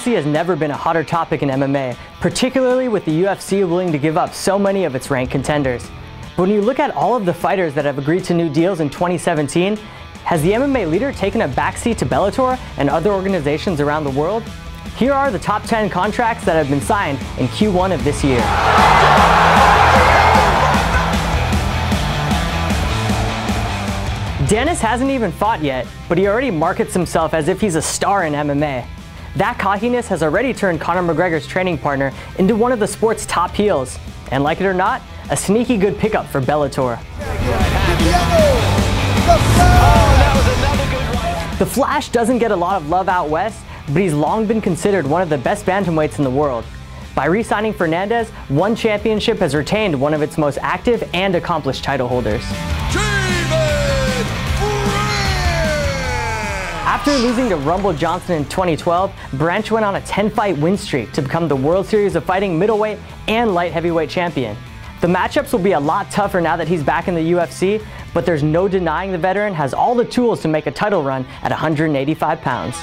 Currency has never been a hotter topic in MMA, particularly with the UFC willing to give up so many of its ranked contenders. But when you look at all of the fighters that have agreed to new deals in 2017, has the MMA leader taken a backseat to Bellator and other organizations around the world? Here are the top 10 contracts that have been signed in Q1 of this year. Dennis hasn't even fought yet, but he already markets himself as if he's a star in MMA. That cockiness has already turned Conor McGregor's training partner into one of the sport's top heels. And like it or not, a sneaky good pickup for Bellator. The Flash doesn't get a lot of love out west, but he's long been considered one of the best bantamweights in the world. By re-signing Fernandez, one championship has retained one of its most active and accomplished title holders. After losing to Rumble Johnson in 2012, Branch went on a 10-fight win streak to become the World Series of Fighting middleweight and light heavyweight champion. The matchups will be a lot tougher now that he's back in the UFC, but there's no denying the veteran has all the tools to make a title run at 185 pounds.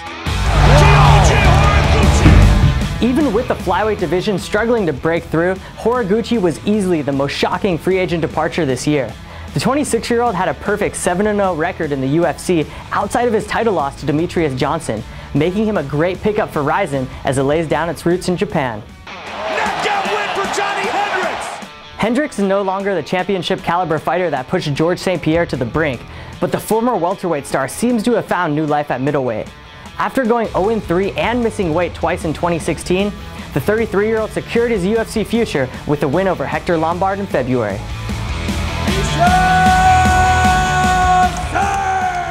Even with the flyweight division struggling to break through, Horiguchi was easily the most shocking free agent departure this year. The 26-year-old had a perfect 7-0 record in the UFC outside of his title loss to Demetrius Johnson, making him a great pickup for Rizin as it lays down its roots in Japan. Knockout win for Johnny Hendricks! Hendricks is no longer the championship caliber fighter that pushed Georges St-Pierre to the brink, but the former welterweight star seems to have found new life at middleweight. After going 0-3 and missing weight twice in 2016, the 33-year-old secured his UFC future with a win over Hector Lombard in February.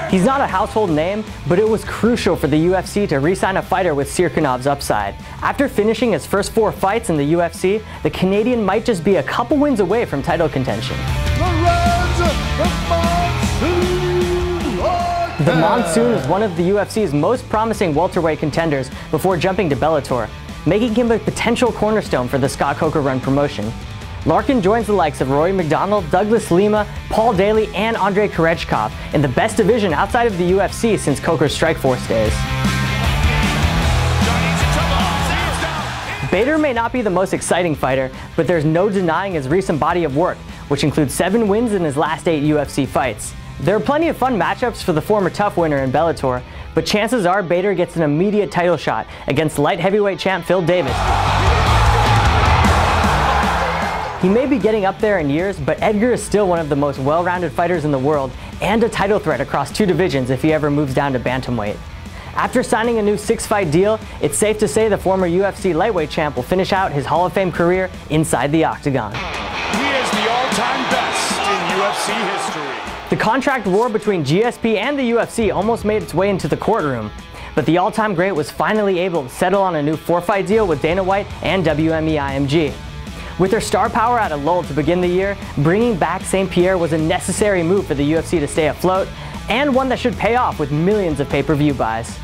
He's not a household name, but it was crucial for the UFC to re-sign a fighter with Sirkunov's upside. After finishing his first 4 fights in the UFC, the Canadian might just be a couple wins away from title contention. The Monsoon is one of the UFC's most promising welterweight contenders before jumping to Bellator, making him a potential cornerstone for the Scott Coker-run promotion. Larkin joins the likes of Rory McDonald, Douglas Lima, Paul Daly, and Andrei Korechkov in the best division outside of the UFC since Coker's Strikeforce days. Bader may not be the most exciting fighter, but there's no denying his recent body of work, which includes 7 wins in his last 8 UFC fights. There are plenty of fun matchups for the former TUF winner in Bellator, but chances are Bader gets an immediate title shot against light heavyweight champ Phil Davis. He may be getting up there in years, but Edgar is still one of the most well-rounded fighters in the world and a title threat across 2 divisions if he ever moves down to bantamweight. After signing a new 6-fight deal, it's safe to say the former UFC lightweight champ will finish out his Hall of Fame career inside the octagon. He is the all-time best in UFC history. The contract war between GSP and the UFC almost made its way into the courtroom, but the all-time great was finally able to settle on a new 4-fight deal with Dana White and WME-IMG. With their star power at a lull to begin the year, bringing back St-Pierre was a necessary move for the UFC to stay afloat, and one that should pay off with millions of pay-per-view buys.